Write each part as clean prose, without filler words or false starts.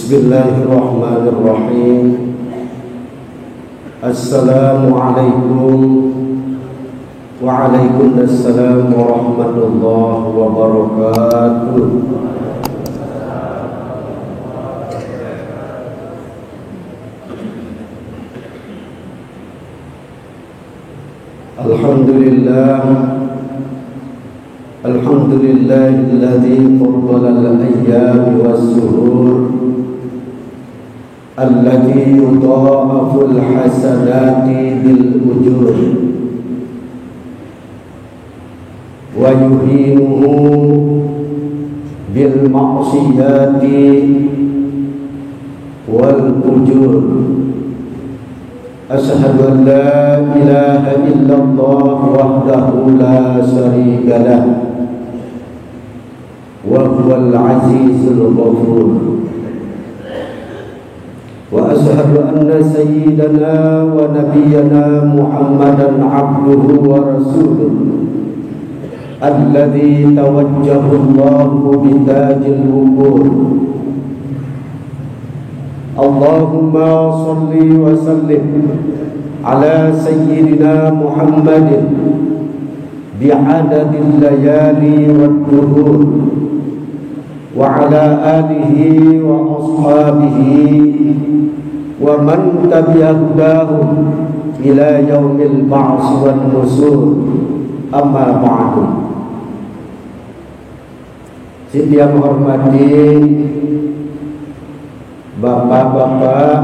Bismillahirrahmanirrahim. Assalamualaikum Waalaikumsalam warahmatullahi wabarakatuh. Alhamdulillahilladzi faddala al-ayyam was-suhur allati yudha'afu al-hasanati bil ujur wa yuhinuhu bil ma'siyati wal ujur. Asyhadu an la ilaha illallah wahdahu la syarika lah wa huwal azizul ghafur. Wa asyhadu anna sayyidana wa nabiyyana Muhammadan abduhu wa rasuluh alladzi tawajjaha Allahu bitajil wuqur. Allahumma salli wa sallim ala sayyidina Muhammadin bi'adadil layali wad duhur wa ala alihi wa ashabihi wa man tabi'ahum ila yaumil ba'ts wan nusur. Amma ba'du. Yang hormati bapak-bapak,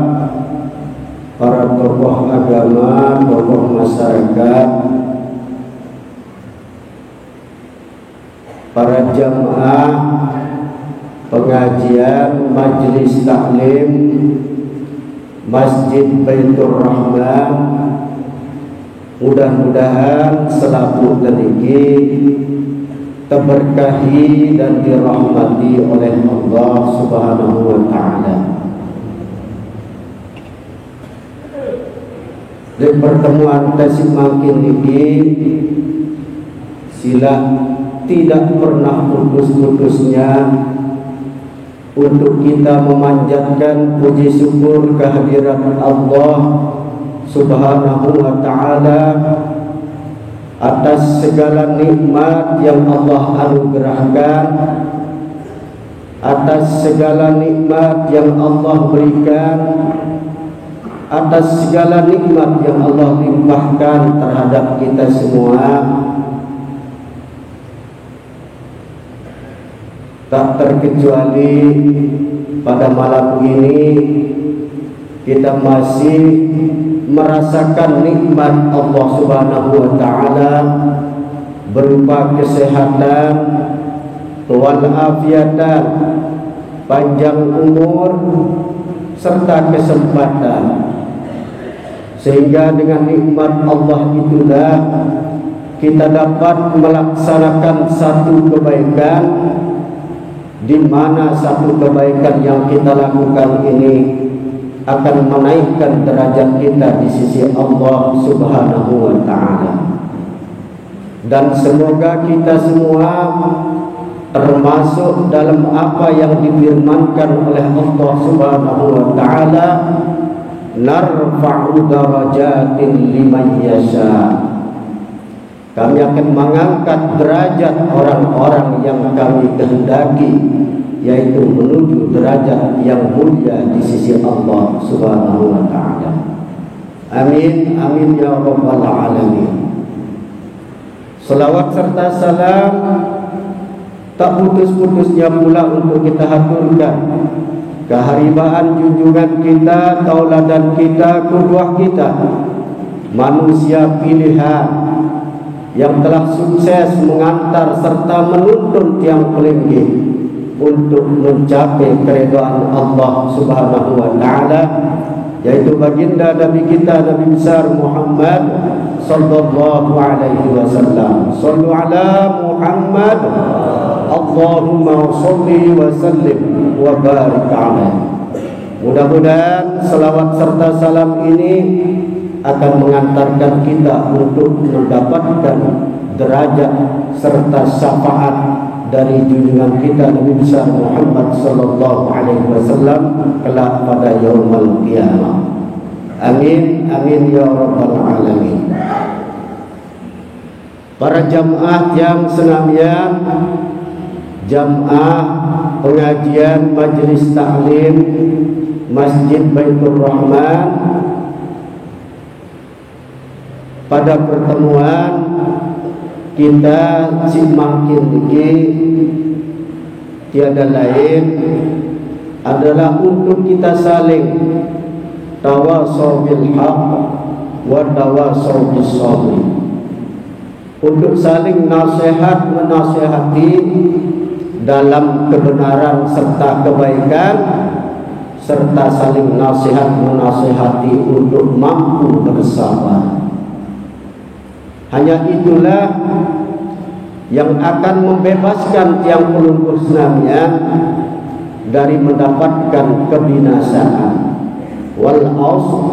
para tokoh agama, tokoh masyarakat, para jamaah pengajian Majelis Taklim Masjid Baitur Rahman, mudah-mudahan selaku niki terberkahi dan dirahmati oleh Allah Subhanahu wa taala. Di pertemuan makin ini sila tidak pernah putus-putusnya untuk kita memanjatkan puji syukur kehadirat Allah Subhanahu wa taala atas segala nikmat yang Allah anugerahkan, atas segala nikmat yang Allah berikan, atas segala nikmat yang Allah limpahkan terhadap kita semua. Tak terkecuali pada malam ini kita masih merasakan nikmat Allah Subhanahu wa taala berupa kesehatan, walafiatan, panjang umur serta kesempatan. Sehingga dengan nikmat Allah itulah kita dapat melaksanakan satu kebaikan, di mana satu kebaikan yang kita lakukan ini akan menaikkan derajat kita di sisi Allah Subhanahu wa taala. Dan semoga kita semua termasuk dalam apa yang difirmankan oleh Allah Subhanahu wa taala, narfa'u darajatin liman yasha. Kami akan mengangkat derajat orang-orang yang kami kehendaki, yaitu menuju derajat yang mulia di sisi Allah Subhanahu wa taala. Amin amin ya rabbal alamin. Selawat serta salam tak putus-putusnya pula untuk kita haturkan keharibaan junjungan kita, tauladan kita, qudwah kita, manusia pilihan yang telah sukses mengantar serta menuntun tiang pelinggi untuk mencapai keridhaan Allah Subhanahu wa taala, yaitu baginda Nabi kita Nabi besar Muhammad sallallahu alaihi wasallam. Shallu ala Muhammad, Allahumma shalli wa sallim wa barik alaihi. Mudah-mudahan selawat serta salam ini akan mengantarkan kita untuk mendapatkan derajat serta syafaat dari junjungan kita Nabi besar Muhammad sallallahu alaihi wasallam kelak pada yaumul qiyamah. Amin amin ya rabbal alamin. Para jamaah yang senamian, jamaah pengajian Majelis Taklim Masjid Baitur Rahman, pada pertemuan kita semakin tinggi tiada lain adalah untuk kita saling tawasau bil haq wa tawasau bis sabr, untuk saling nasihat menasihati dalam kebenaran serta kebaikan, serta saling nasihat menasihati untuk mampu bersabar. Hanya itulah yang akan membebaskan tiang pelungkur senamian dari mendapatkan kebinasaan. Wal 'asr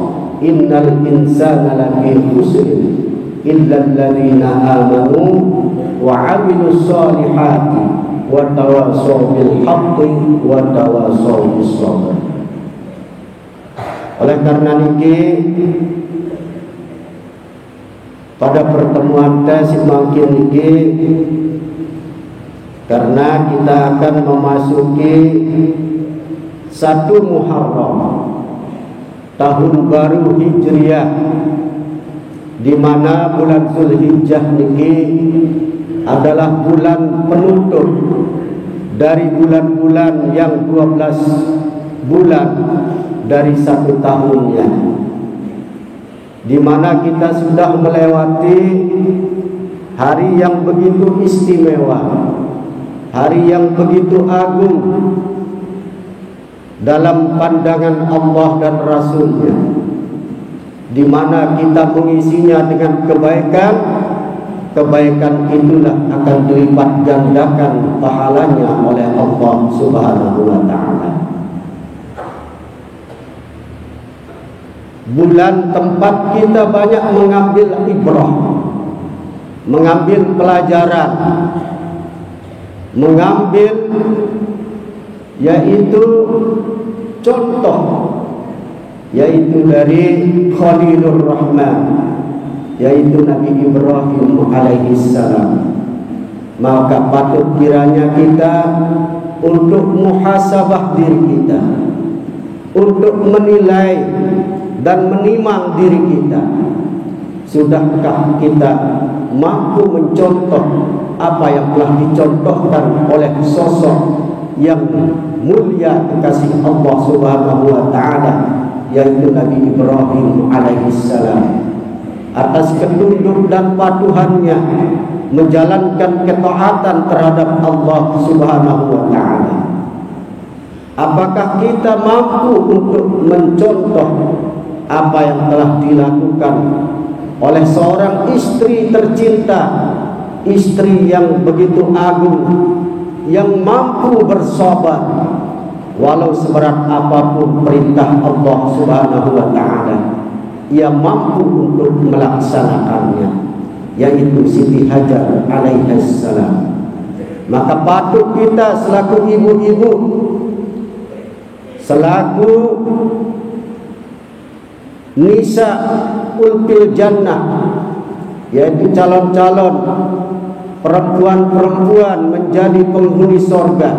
innal insana lafi khusr illa alladziina aamanu wa 'amilus shalihati wa tawassaw bil haqqi wa tawassaw bis sabr. Oleh karena niki pada pertemuan kita semakin niki, karena kita akan memasuki 1 Muharram, tahun baru Hijriah, di mana bulan Zulhijjah niki adalah bulan penutup dari bulan-bulan yang 12 bulan dari 1 tahunnya, di mana kita sudah melewati hari yang begitu istimewa, hari yang begitu agung dalam pandangan Allah dan Rasulnya, di mana kita mengisinya dengan kebaikan. Kebaikan itulah akan dilipat gandakan pahalanya oleh Allah Subhanahu wa ta'ala. Bulan tempat kita banyak mengambil ibrah, mengambil pelajaran, mengambil yaitu contoh, yaitu dari Khalilur Rahman, yaitu Nabi Ibrahim alaihissalam. Maka patut kiranya kita untuk muhasabah diri kita, untuk menilai dan menimang diri kita. Sudahkah kita mampu mencontoh apa yang telah dicontohkan oleh sosok yang mulia kekasih Allah Subhanahu wa ta'ala, yaitu Nabi Ibrahim alaihissalam, atas ketunduk dan patuhannya menjalankan ketaatan terhadap Allah Subhanahu wa ta'ala. Apakah kita mampu untuk mencontoh apa yang telah dilakukan oleh seorang istri tercinta, istri yang begitu agung, yang mampu bersabar walau seberat apapun perintah Allah Subhanahu wa ta'ala, ia mampu untuk melaksanakannya, yaitu Siti Hajar alaihissalam. Maka patut kita selaku ibu-ibu, selaku nisa ulfil jannah, yaitu calon-calon perempuan-perempuan menjadi penghuni sorga,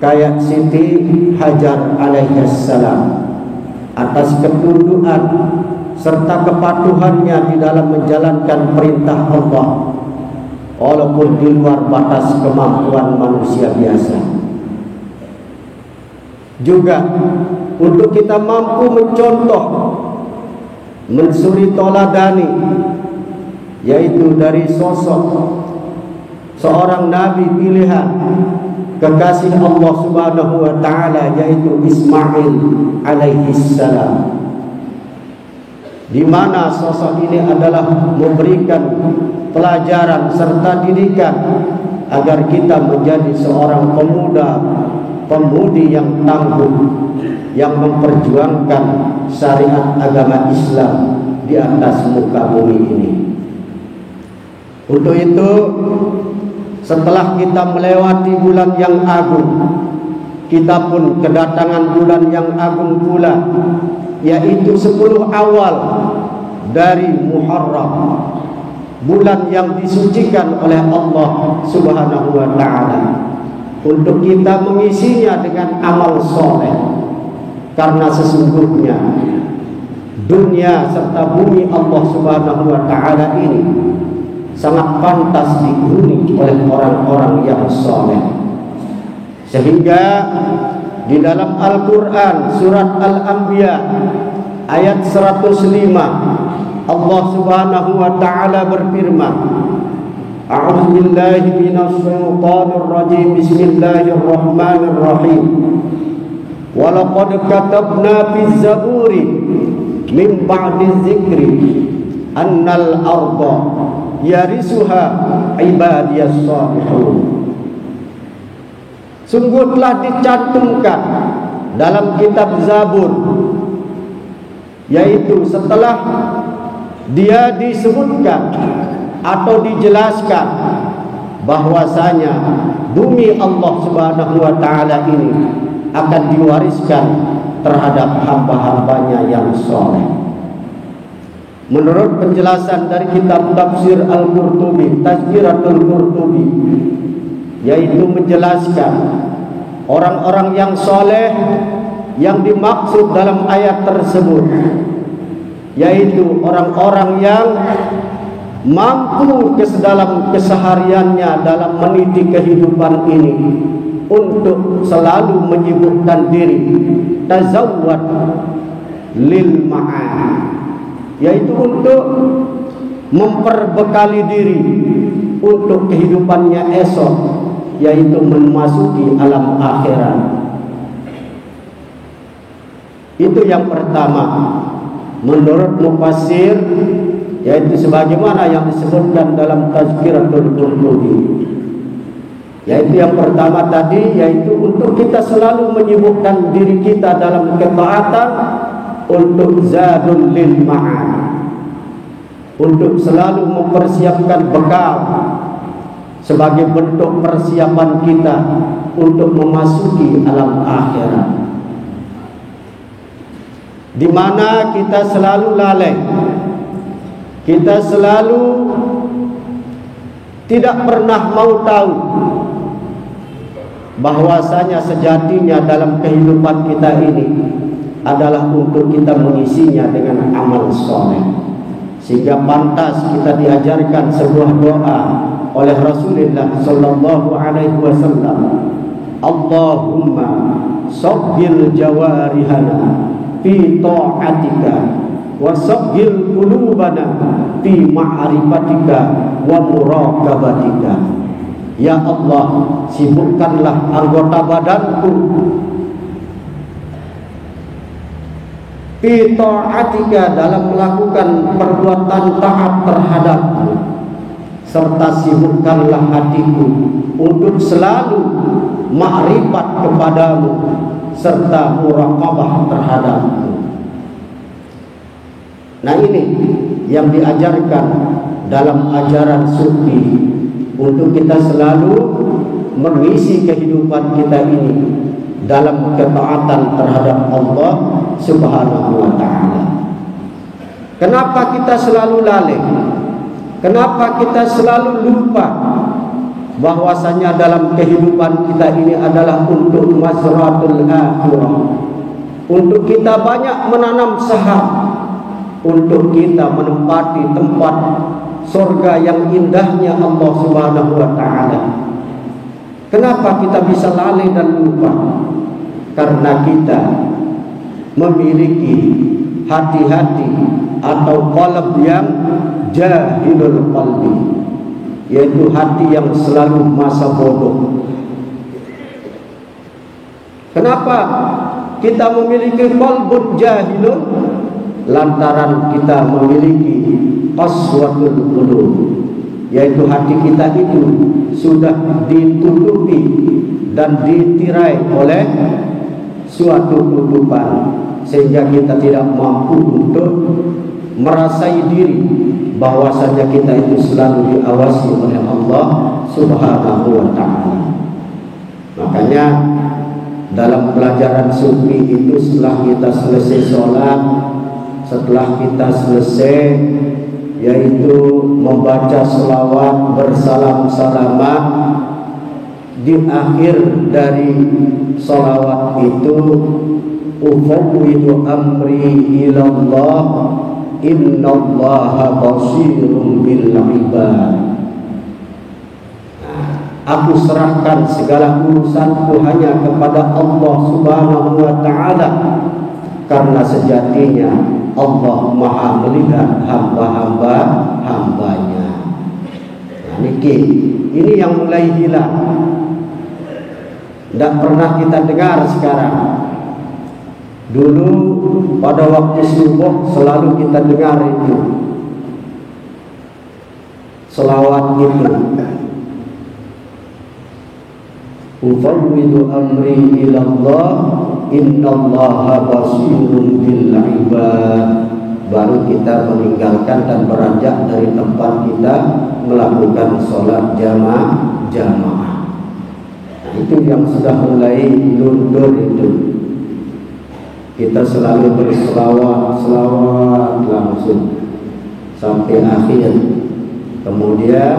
kayak Siti Hajar alaihissalam, atas ketundukan serta kepatuhannya di dalam menjalankan perintah Allah, walaupun di luar batas kemampuan manusia biasa. Juga untuk kita mampu mencontoh, mensuri toladani, yaitu dari sosok seorang nabi pilihan kekasih Allah Subhanahu wa ta'ala, yaitu Ismail alaihissalam, di mana sosok ini adalah memberikan pelajaran serta didikan agar kita menjadi seorang pemuda pemudi yang tangguh, yang memperjuangkan syariat agama Islam di atas muka bumi ini. Untuk itu setelah kita melewati bulan yang agung, kita pun kedatangan bulan yang agung pula, yaitu 10 awal dari Muharram, bulan yang disucikan oleh Allah Subhanahu wa ta'ala, untuk kita mengisinya dengan amal soleh. Karena sesungguhnya dunia serta bumi Allah Subhanahu wa ta'ala ini sangat pantas dihuni oleh orang-orang yang soleh. Sehingga di dalam Al-Quran surat Al-Anbiya ayat 105 Allah Subhanahu wa ta'ala berfirman, A'udzu billahi minasy syaithanir rajim. Bismillahirrahmanirrahim. Wa laqad katabna fiz zaburi min ba'di dzikri annal arda yarisuha ibadiyas salihun. Sungguh telah dicantumkan dalam kitab Zabur, yaitu setelah dia disebutkan atau dijelaskan bahwasanya bumi Allah Subhanahu wa ta'ala ini akan diwariskan terhadap hamba-hambanya yang soleh. Menurut penjelasan dari kitab tafsir Al-Qurtubi, Tazkiratul Qurtubi, yaitu menjelaskan orang-orang yang soleh yang dimaksud dalam ayat tersebut, yaitu orang-orang yang mampu dalam kesehariannya dalam meniti kehidupan ini untuk selalu menyibukkan diri tazawwad lil ma'ad, yaitu untuk memperbekali diri untuk kehidupannya esok, yaitu memasuki alam akhirat. Itu yang pertama menurut mufassir, yaitu sebagaimana yang disebutkan dalam Tazkiratul Qurtubi, yaitu yang pertama tadi, yaitu untuk kita selalu menyibukkan diri kita dalam ketaatan untuk zadul lil ma'ad, untuk selalu mempersiapkan bekal sebagai bentuk persiapan kita untuk memasuki alam akhirat, di mana kita selalu lalai, kita selalu tidak pernah mau tahu bahwasanya sejatinya dalam kehidupan kita ini adalah untuk kita mengisinya dengan amal soleh. Sehingga pantas kita diajarkan sebuah doa oleh Rasulullah sallallahu alaihi wasallam, Allahumma saghil jawarihana fi ta'atika wa saghil qulubana fi ma'rifatika wa muraqabatika. Ya Allah, sibukkanlah anggota badanku fi ta'atika, dalam melakukan perbuatan taat terhadapmu, serta sibukkanlah hatiku untuk selalu makrifat kepadamu serta muraqabah terhadapmu. Nah, ini yang diajarkan dalam ajaran sufi, untuk kita selalu mengisi kehidupan kita ini dalam ketaatan terhadap Allah Subhanahu wa ta'ala. Kenapa kita selalu lalai? Kenapa kita selalu lupa bahwasanya dalam kehidupan kita ini adalah untuk mazratul akhirah, untuk kita banyak menanam saham, untuk kita menempati tempat surga yang indahnya Allah Subhanahu wa ta'ala. Kenapa kita bisa lalai dan lupa? Karena kita memiliki hati-hati atau qalb yang jahilul qalbi, yaitu hati yang selalu masa bodoh. Kenapa kita memiliki qalbun jahilun? Lantaran kita memiliki qaswatul qulub, yaitu hati kita itu sudah ditutupi dan ditirai oleh suatu kutuban, sehingga kita tidak mampu untuk merasai diri bahwasanya kita itu selalu diawasi oleh Allah Subhanahu wa ta'ala. Makanya dalam pelajaran sufi itu setelah kita selesai sholat, setelah kita selesai yaitu membaca selawat bersalam-salaman, di akhir dari selawat itu ufawwidu amri ilallah innallaha basirun bil ibad. Aku serahkan segala urusanku hanya kepada Allah Subhanahu wa ta'ala, karena sejatinya Allah maha melihat hamba-hambanya. Nah, ini yang mulai hilang, tidak pernah kita dengar sekarang. Dulu pada waktu subuh selalu kita dengar itu selawat itu, ufawwidu amri ilallah innallaha basirun bil ibad. Baru kita meninggalkan dan beranjak dari tempat kita melakukan sholat jamaah. Nah, itu yang sudah mulai luntur itu. Kita selalu berselawat langsung sampai akhir. Kemudian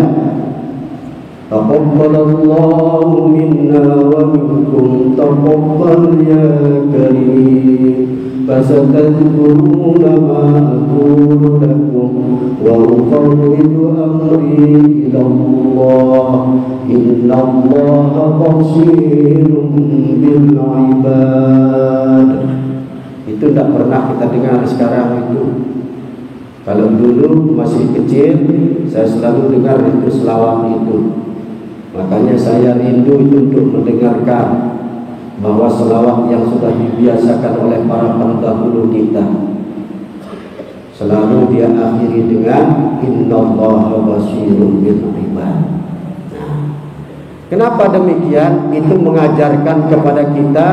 taqabbalallahu minna wa minkum taqabbal ya karim. Fasatadhkuruna ma aqulu lakum wa ufawwidu amri ilallah innallaha basirun bil ibad. Itu tidak pernah kita dengar sekarang itu. Kalau dulu masih kecil, saya selalu dengar itu selawat itu. Makanya saya rindu itu untuk mendengarkan bahwa selawat yang sudah dibiasakan oleh para pendahulu kita selalu dia akhiri dengan innallaha basirun bil ibad. Nah, kenapa demikian? Itu mengajarkan kepada kita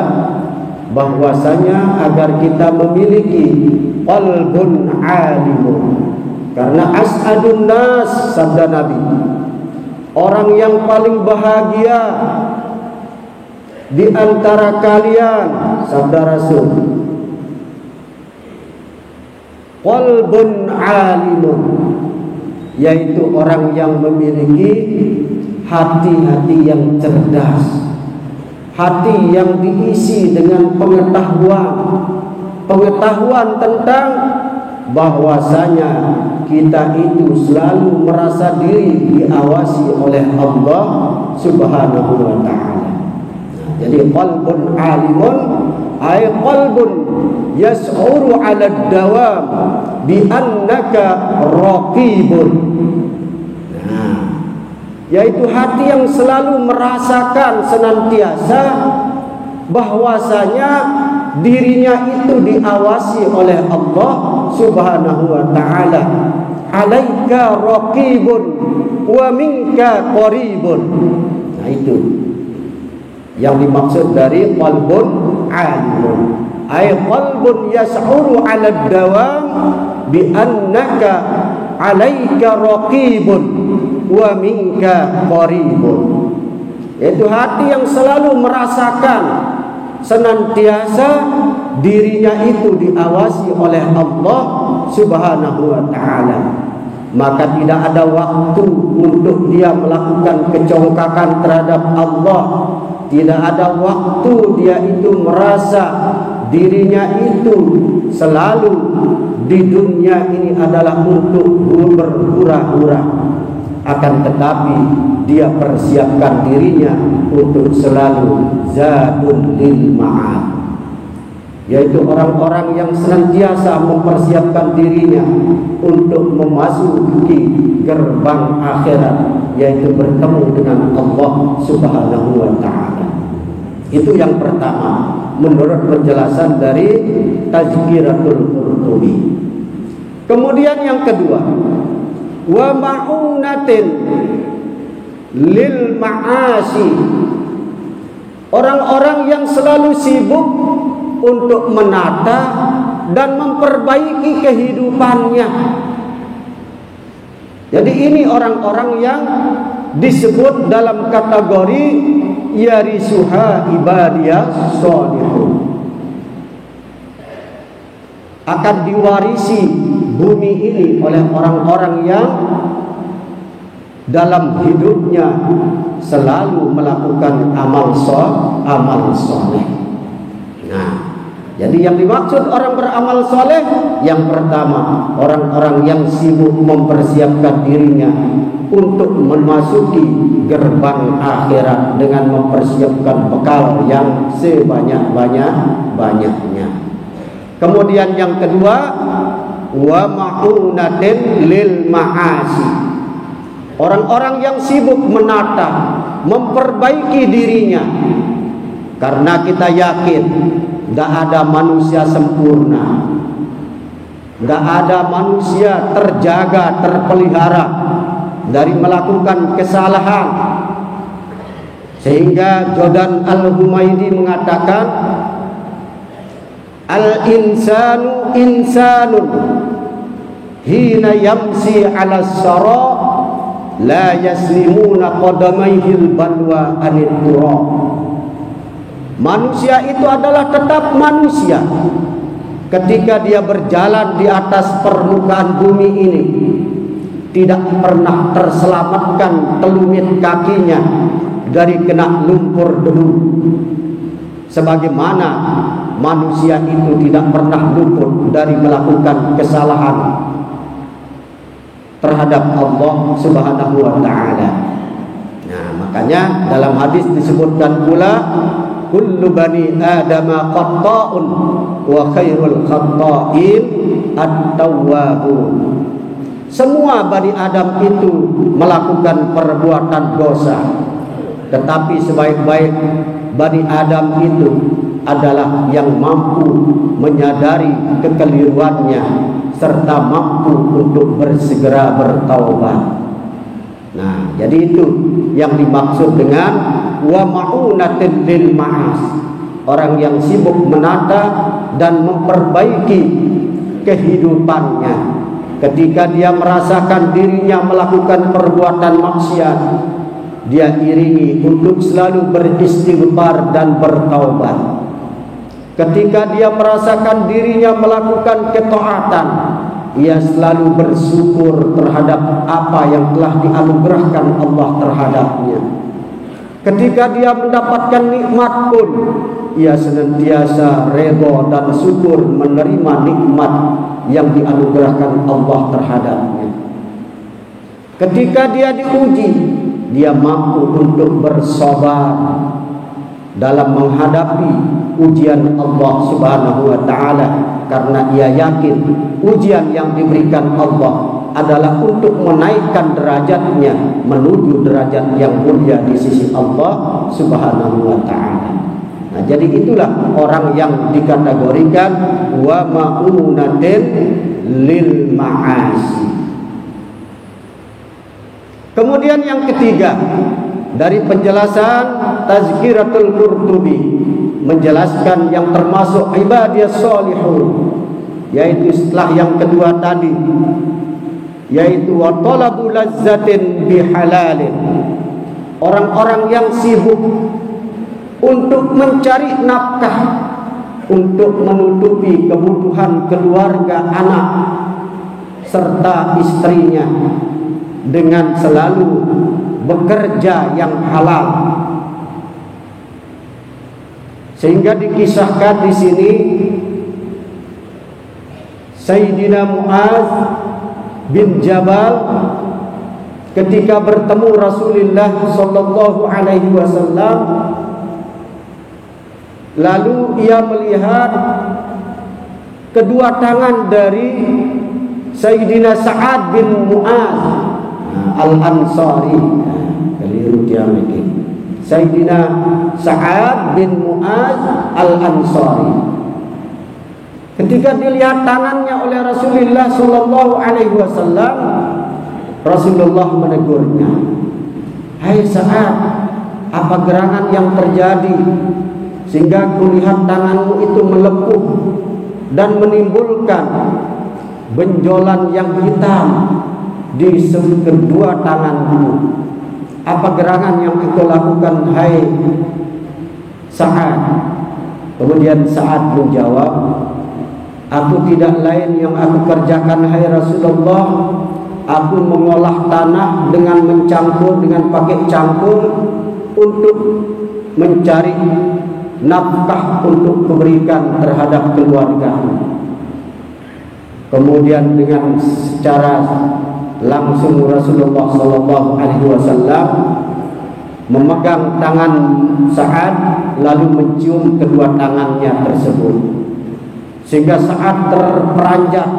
bahwasanya agar kita memiliki qalbun alimun. Karena as'adun nas, sabda Nabi, orang yang paling bahagia di antara kalian, sabda Rasul, qalbun alimun, yaitu orang yang memiliki hati-hati yang cerdas, hati yang diisi dengan pengetahuan tentang bahwasanya kita itu selalu merasa diri diawasi oleh Allah Subhanahu wa ta'ala. Jadi qalbun alimun ay qalbun yas'uru 'ala ad-dawam bi annaka raqibun. Nah, yaitu hati yang selalu merasakan senantiasa bahwasanya dirinya itu diawasi oleh Allah Subhanahu wa ta'ala. Alaika raqibun wa minka qaribun. Nah, itu yang dimaksud dari qalbun alimun, ay qalbun yas'uru 'ala ad-dawam bi annaka 'alaika raqibun wa minka qaribun. Itu hati yang selalu merasakan senantiasa dirinya itu diawasi oleh Allah Subhanahu wa ta'ala. Maka tidak ada waktu untuk dia melakukan kecongkakan terhadap Allah. Tidak ada waktu dia itu merasa dirinya itu selalu di dunia ini adalah untuk berhura-hura. Akan tetapi dia persiapkan dirinya untuk selalu zadun lil ma'ad, yaitu orang-orang yang senantiasa mempersiapkan dirinya untuk memasuki gerbang akhirat, yaitu bertemu dengan Allah Subhanahu wa ta'ala. Itu yang pertama menurut penjelasan dari Tazkiratul Qurtubi. Kemudian yang kedua, wa ma'unatin lil ma'asi, orang-orang yang selalu sibuk untuk menata dan memperbaiki kehidupannya. Jadi ini orang-orang yang disebut dalam kategori yarisuha ibadiyas sholihun. Akan diwarisi bumi ini oleh orang-orang yang dalam hidupnya selalu melakukan amal soleh. Nah, jadi yang dimaksud orang beramal soleh, yang pertama orang-orang yang sibuk mempersiapkan dirinya untuk memasuki gerbang akhirat dengan mempersiapkan bekal yang sebanyak-banyaknya. Kemudian yang kedua, wa ma'unatin lil ma'asi. Orang-orang yang sibuk menata, memperbaiki dirinya. Karena kita yakin tidak ada manusia sempurna, tidak ada manusia terjaga, terpelihara dari melakukan kesalahan. Sehingga Jordan Al-Humaydi mengatakan, al-insanu insanun hina yamsi ala sara la yaslimuna qadamaihil balwa anit turab. Manusia itu adalah tetap manusia ketika dia berjalan di atas permukaan bumi ini, tidak pernah terselamatkan telumit kakinya dari kena lumpur debu. Sebagaimana manusia itu tidak pernah luput dari melakukan kesalahan terhadap Allah Subhanahu wa taala. Nah, makanya dalam hadis disebutkan pula kullu bani adama khata'un wa khairul khata'in at-tawwabun. Semua bani Adam itu melakukan perbuatan dosa, tetapi sebaik-baik bani Adam itu adalah yang mampu menyadari kekeliruannya serta mampu untuk bersegera bertaubat. Nah, jadi itu yang dimaksud dengan wa ma'unatin lil ma'as. Orang yang sibuk menata dan memperbaiki kehidupannya. Ketika dia merasakan dirinya melakukan perbuatan maksiat, dia iringi untuk selalu beristighfar dan bertaubat. Ketika dia merasakan dirinya melakukan ketaatan, ia selalu bersyukur terhadap apa yang telah dianugerahkan Allah terhadapnya. Ketika dia mendapatkan nikmat pun, ia senantiasa redha dan syukur menerima nikmat yang dianugerahkan Allah terhadapnya. Ketika dia diuji, dia mampu untuk bersabar dalam menghadapi ujian Allah Subhanahu wa taala, karena ia yakin ujian yang diberikan Allah adalah untuk menaikkan derajatnya menuju derajat yang mulia di sisi Allah Subhanahu wa taala. Nah, jadi itulah orang yang dikategorikan wa ma'unatin lil ma'asi. Kemudian yang ketiga, dari penjelasan Tazkiratul Qurtubi menjelaskan yang termasuk ibadiyas sholihun, yaitu setelah yang kedua tadi, yaitu wa talabu lazzatin bihalalin. Orang-orang yang sibuk untuk mencari nafkah untuk menutupi kebutuhan keluarga, anak serta istrinya dengan selalu bekerja yang halal. Sehingga dikisahkan di sini Sayyidina Muaz bin Jabal ketika bertemu Rasulullah sallallahu alaihi wasallam, lalu ia melihat kedua tangan dari Sayyidina Sa'ad bin Muaz Al-Ansari. Keliru dia mikir. Sayyidina Sa'ad bin Muaz Al-Ansari. Ketika dilihat tangannya oleh Rasulullah sallallahu alaihi wasallam, Rasulullah menegurnya, "Hai Sa'ad, apa gerangan yang terjadi sehingga kulihat tanganmu itu melepuh dan menimbulkan benjolan yang hitam di kedua tanganku. Apa gerangan yang engkau lakukan, hai Sa'ad? Kemudian Sa'ad menjawab, aku tidak lain yang aku kerjakan, hai Rasulullah. Aku mengolah tanah dengan mencampur, dengan pakai cangkul untuk mencari nafkah untuk kuberikan terhadap keluarga. Kemudian dengan secara langsung Rasulullah SAW memegang tangan Sa'ad lalu mencium kedua tangannya tersebut, sehingga Sa'ad terperanjat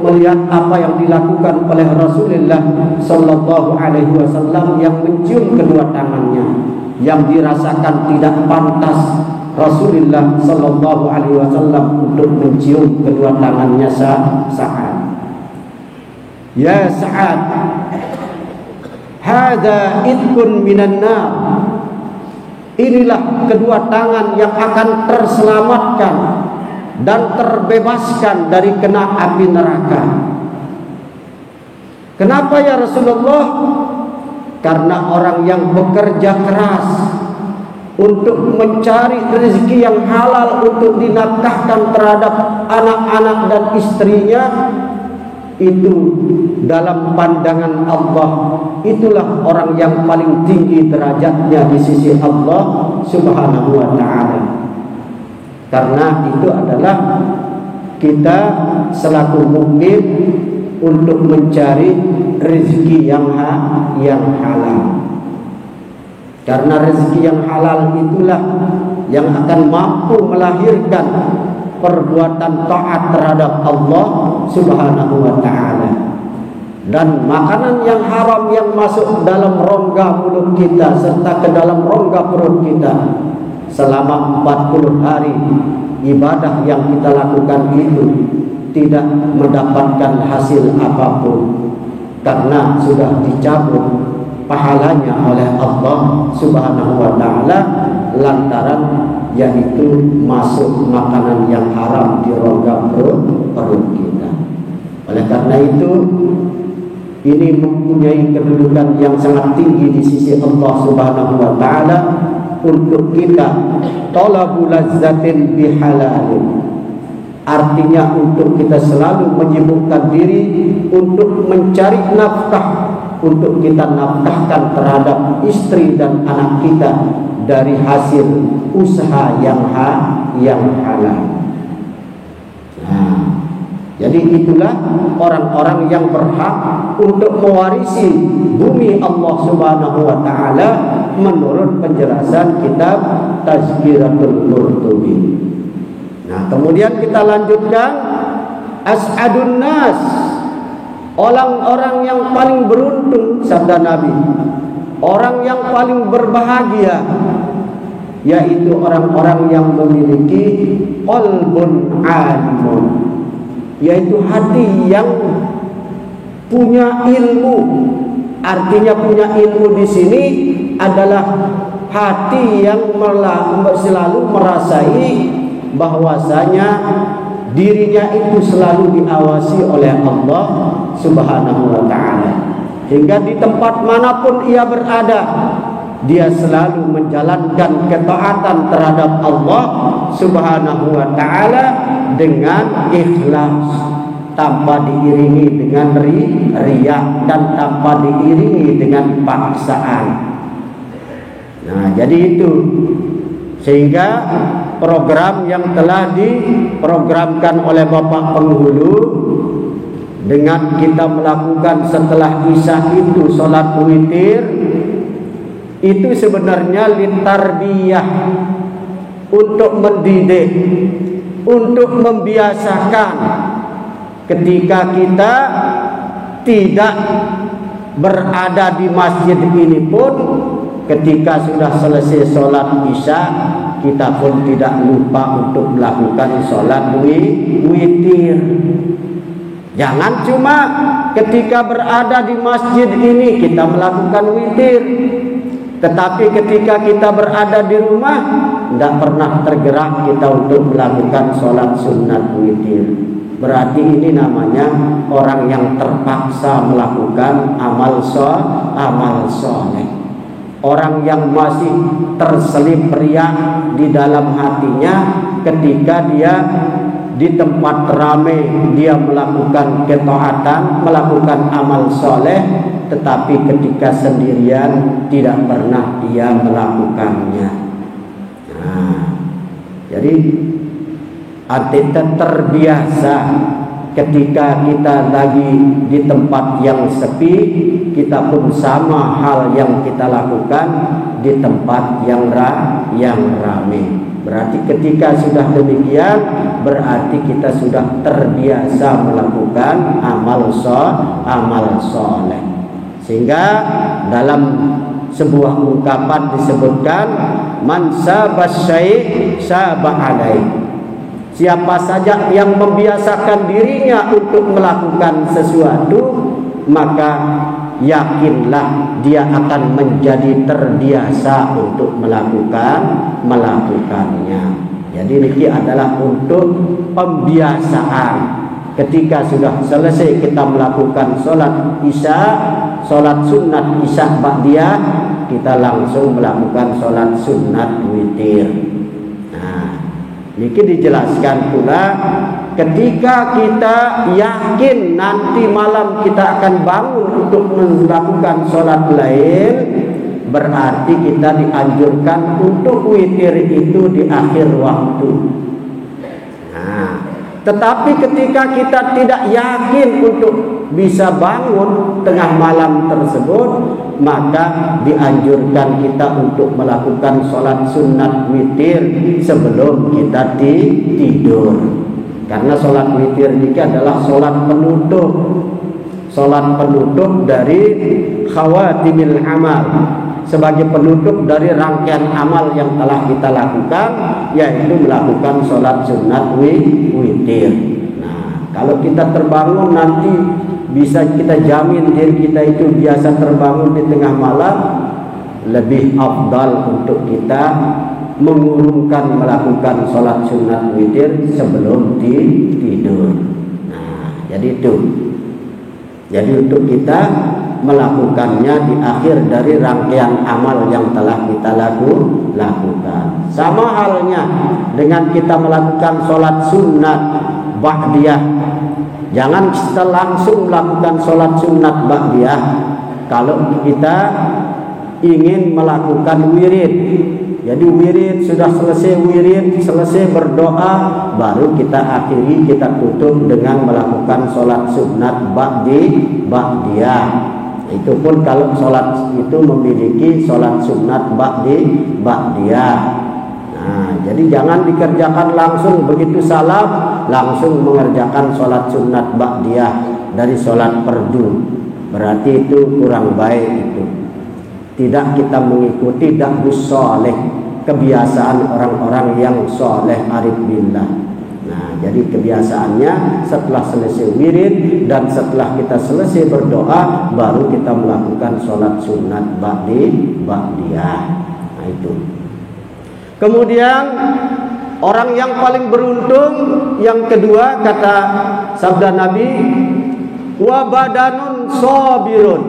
melihat apa yang dilakukan oleh Rasulullah SAW yang mencium kedua tangannya, yang dirasakan tidak pantas Rasulullah SAW untuk mencium kedua tangannya Sa'ad. Ya Sa'ad, hadza idkun minan nar. Inilah kedua tangan yang akan terselamatkan dan terbebaskan dari kena api neraka. Kenapa ya Rasulullah? Karena orang yang bekerja keras untuk mencari rezeki yang halal untuk dinafkahkan terhadap anak-anak dan istrinya, itu dalam pandangan Allah itulah orang yang paling tinggi derajatnya di sisi Allah Subhanahu wa ta'ala. Karena itu adalah kita selaku mukmin untuk mencari rezeki yang halal. Karena rezeki yang halal itulah yang akan mampu melahirkan perbuatan taat terhadap Allah Subhanahu wa ta'ala. Dan makanan yang haram yang masuk dalam rongga mulut kita serta ke dalam rongga perut kita selama 40 hari ibadah yang kita lakukan itu tidak mendapatkan hasil apapun, karena sudah dicabut pahalanya oleh Allah Subhanahu wa ta'ala lantaran yaitu masuk makanan yang haram di rongga perut kita. Oleh karena itu, ini mempunyai kedudukan yang sangat tinggi di sisi Allah Subhanahu wa ta'ala untuk kita talabul lazzatin bihalalin. Artinya untuk kita selalu menyibukkan diri untuk mencari nafkah, untuk kita nafkahkan terhadap istri dan anak kita dari hasil usaha yang halal. Nah, jadi itulah orang-orang yang berhak untuk mewarisi bumi Allah Subhanahu wa ta'ala menurut penjelasan kitab Tazkiratul Qurtubi. Nah, kemudian kita lanjutkan, as'adun nas, orang-orang yang paling beruntung, sabda Nabi, orang yang paling berbahagia, yaitu orang-orang yang memiliki qalbun alimun, yaitu hati yang punya ilmu. Artinya punya ilmu di sini adalah hati yang selalu merasai bahwasanya dirinya itu selalu diawasi oleh Allah Subhanahu wa ta'ala, hingga di tempat manapun ia berada, dia selalu menjalankan ketaatan terhadap Allah Subhanahu wa ta'ala dengan ikhlas, tanpa diiringi dengan riya dan tanpa diiringi dengan paksaan. Nah, jadi itu, sehingga program yang telah diprogramkan oleh Bapak Penghulu dengan kita melakukan setelah Isya itu sholat witir, itu sebenarnya litarbiyah, untuk mendidik, untuk membiasakan ketika kita tidak berada di masjid ini pun, ketika sudah selesai sholat Isya, kita pun tidak lupa untuk melakukan sholat witir. Jangan cuma ketika berada di masjid ini kita melakukan witir, tetapi ketika kita berada di rumah tidak pernah tergerak kita untuk melakukan sholat sunat witir. berarti ini namanya orang yang terpaksa melakukan amal soleh. Orang yang masih terselip riya di dalam hatinya, ketika dia di tempat ramai dia melakukan ketaatan, melakukan amal soleh, tetapi ketika sendirian tidak pernah dia melakukannya. Nah, jadi artinya terbiasa ketika kita lagi di tempat yang sepi, kita pun sama hal yang kita lakukan di tempat yang ramai. Berarti ketika sudah demikian, berarti kita sudah terbiasa melakukan amal soleh. Sehingga dalam sebuah ungkapan disebutkan, man sabas syai' saba alai. Siapa saja yang membiasakan dirinya untuk melakukan sesuatu, maka yakinlah dia akan menjadi terbiasa untuk melakukannya. Jadi ini adalah untuk pembiasaan. Ketika sudah selesai kita melakukan sholat isya, sholat sunat isya ba'diyah, kita langsung melakukan sholat sunat witir. Ini dijelaskan pula, ketika kita yakin nanti malam kita akan bangun untuk melakukan sholat lain, berarti kita dianjurkan untuk witir itu di akhir waktu. Nah, tetapi ketika kita tidak yakin untuk bisa bangun tengah malam tersebut, maka dianjurkan kita untuk melakukan sholat sunat witir sebelum kita tidur. Karena sholat witir ini adalah sholat penutup dari khawatimil amal, sebagai penutup dari rangkaian amal yang telah kita lakukan, yaitu melakukan sholat sunat witir. Nah, kalau kita terbangun nanti, bisa kita jamin diri kita itu biasa terbangun di tengah malam, lebih afdal untuk kita mengurungkan melakukan sholat sunat witir sebelum tidur. Nah, jadi itu. Jadi untuk kita melakukannya di akhir dari rangkaian amal yang telah kita lakukan. Sama halnya dengan kita melakukan sholat sunat ba'diyah. Jangan kita langsung melakukan sholat sunat ba'diyah. Kalau kita ingin melakukan wirid, jadi wirid sudah selesai berdoa, baru kita akhiri, kita tutup dengan melakukan sholat sunat ba'diyah. Itu pun kalau sholat itu memiliki sholat sunat ba'diyah. Nah, jadi jangan dikerjakan langsung begitu salam langsung mengerjakan sholat sunat ba'diyah dari sholat fardu. Berarti itu kurang baik itu. Tidak kita mengikuti dakwus sholeh, kebiasaan orang-orang yang sholeh arif billah. Nah, jadi kebiasaannya setelah selesai wirid dan setelah kita selesai berdoa, baru kita melakukan sholat sunat ba'diyah. Nah, itu. Kemudian orang yang paling beruntung yang kedua, kata sabda Nabi, wa badanun sabirun,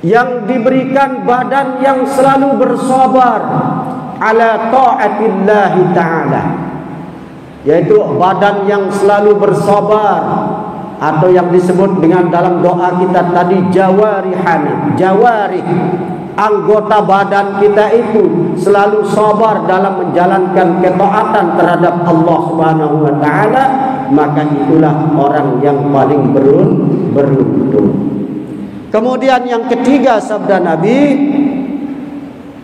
yang diberikan badan yang selalu bersabar ala ta'atillahi ta'ala, yaitu badan yang selalu bersabar, atau yang disebut dengan dalam doa kita tadi jawarihana, jawarih, anggota badan kita itu selalu sabar dalam menjalankan ketaatan terhadap Allah Subhanahu wa taala, maka itulah orang yang paling beruntung. Kemudian yang ketiga sabda Nabi,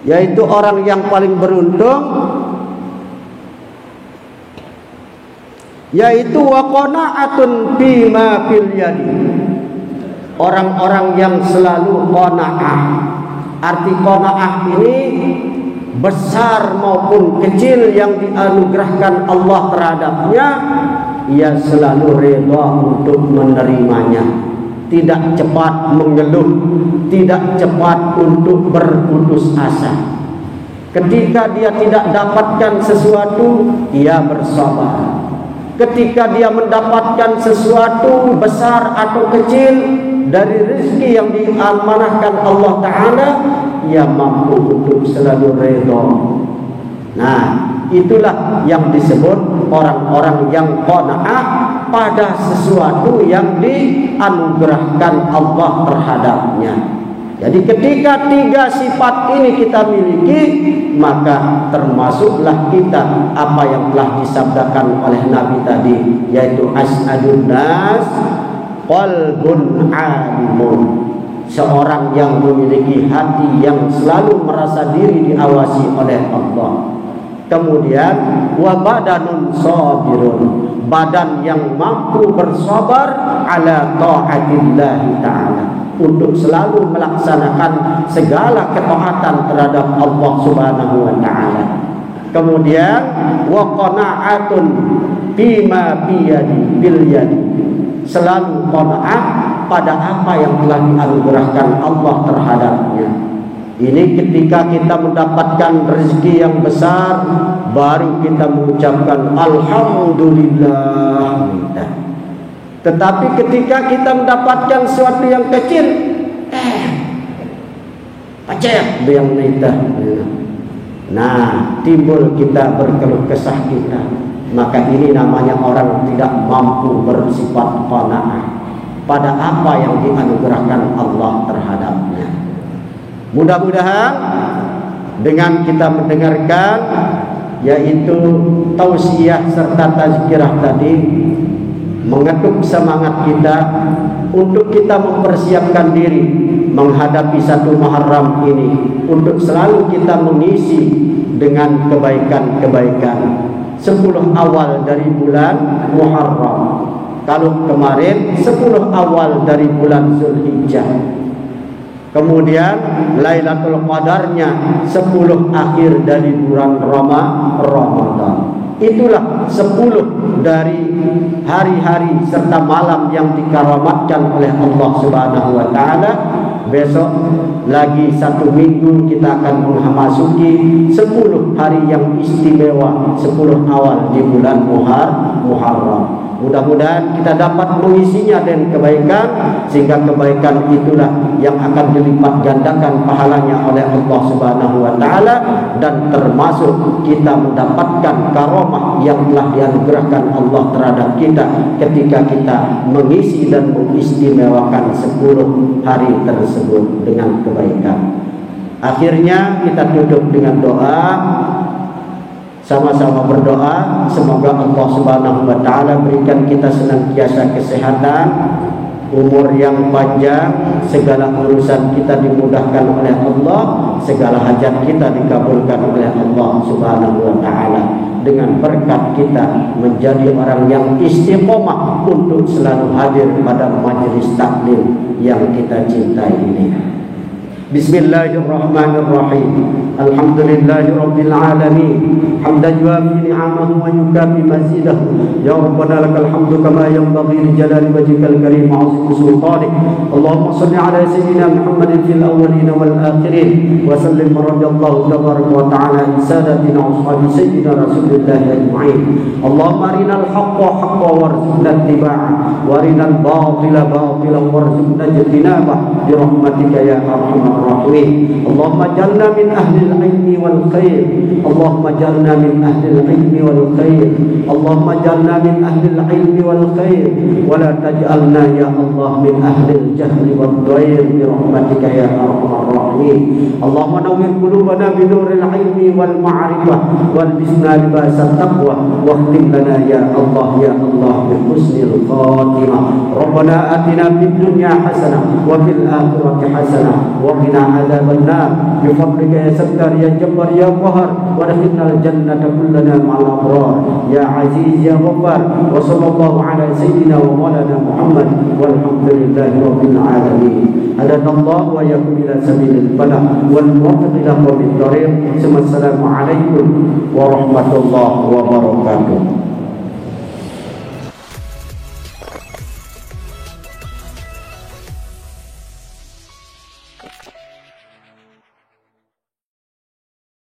yaitu orang yang paling beruntung, yaitu wa qanaatun bima fil yadi, orang-orang yang selalu qanaah. Arti qanaah ini besar maupun kecil yang dianugerahkan Allah terhadapnya, ia selalu reda untuk menerimanya, tidak cepat mengeluh, tidak cepat untuk berputus asa. Ketika dia tidak dapatkan sesuatu, ia bersabar. ketika dia mendapatkan sesuatu besar atau kecil dari rezeki yang diamanahkan Allah Ta'ala, ia mampu untuk selalu redha. Nah, itulah yang disebut orang-orang yang qanaah pada sesuatu yang dianugerahkan Allah terhadapnya. Jadi ketika tiga sifat ini kita miliki, maka termasuklah kita apa yang telah disabdakan oleh Nabi tadi, yaitu as'adun nas qalbun alimun, seorang yang memiliki hati yang selalu merasa diri diawasi oleh Allah. Kemudian wa badanun sabirun, badan yang mampu bersabar ala ta'atillah ta'ala, untuk selalu melaksanakan segala ketaatan terhadap Allah Subhanahu wa taala. Kemudian wa qanaatun bima biyadi bil yadi, selalu qanaat pada apa yang telah dianugerahkan Allah terhadapnya. Ini ketika kita mendapatkan rezeki yang besar, baru kita mengucapkan alhamdulillah. Tetapi ketika kita mendapatkan sesuatu yang kecil, pacet yang nita. Nah, timbul kita berkeluh kesah kita. Maka ini namanya orang tidak mampu bersifat qanaah pada apa yang dianugerahkan Allah terhadapnya. Mudah-mudahan dengan kita mendengarkan, yaitu tausiah serta tazkirah tadi, mengetuk semangat kita untuk kita mempersiapkan diri menghadapi satu Muharram ini, untuk selalu kita mengisi dengan kebaikan-kebaikan 10 awal dari bulan Muharram. Kalau kemarin 10 awal dari bulan Zulhijjah, kemudian Lailatul Qadarnya 10 akhir dari bulan Ramadan. Itulah 10 dari hari-hari serta malam yang dikaramatkan oleh Allah Subhanahu wa taala. Besok lagi 1 minggu kita akan memasuki 10 hari yang istimewa, 10 awal di bulan Muharram. Mudah-mudahan kita dapat mengisinya dengan kebaikan, sehingga kebaikan itulah yang akan dilipat gandakan pahalanya oleh Allah Subhanahu wa taala, dan termasuk kita mendapatkan karomah yang telah dianugerahkan Allah terhadap kita ketika kita mengisi dan mengistimewakan 10 hari tersebut dengan kebaikan. Akhirnya kita tutup dengan doa. Sama-sama berdoa, semoga Allah Subhanahu wa taala berikan kita senantiasa kesehatan, umur yang panjang, segala urusan kita dimudahkan oleh Allah, segala hajat kita dikabulkan oleh Allah Subhanahu wa taala, dengan berkat kita menjadi orang yang istiqomah untuk selalu hadir pada majelis taklim yang kita cintai ini. Bismillahirrahmanirrahim. Alhamdulillahirabbil alamin. Hamdan yuafi ni'amahu wa yukafi mazidahu. Ya Rabbana lakal hamdu kama yanbaghi li jalali wajhikal karim wa 'azimi sultanik. Allahumma shalli ala sayyidina Muhammadin fil awwalin wal akhirin wa sallim radhiyallahu tabaraka wa ta'ala an sadatina wa ashabi sayyidina Rasulillah ajma'in. Allahumma arinal haqqa haqqan warzuqna ittiba'ah wa arinal batila batilan warzuqna ijtinabah bi rahmatika ya arhamar الرحيم. اللهم اجعلنا من أهل العلم والخير. اللهم اجعلنا من أهل العلم والخير. اللهم اجعلنا من أهل العلم والخير ولا تجعلنا يا الله من أهل الجهل والضير برحمتك يا أرحم الراحمين. اللهم نور قلوبنا بنور العلم والمعرفة والبسنا لباس التقوى واختم لنا يا الله بحسن الخاتمة. ربنا آتنا في الدنيا حسنة وفي الآخرة حسنة وقنا عذاب النار بفضلك يا ستار يا جبار يا قهر وادخلنا الجنة كلنا مع الأبرار يا عزيز يا غفار. وصلى الله على سيدنا ومولانا محمد والحمد لله رب العالمين. هدانا الله وإياكم إلى سبيل الفلاح والموفق إلى قوم الطريق. ثم السلام عليكم ورحمة الله وبركاته.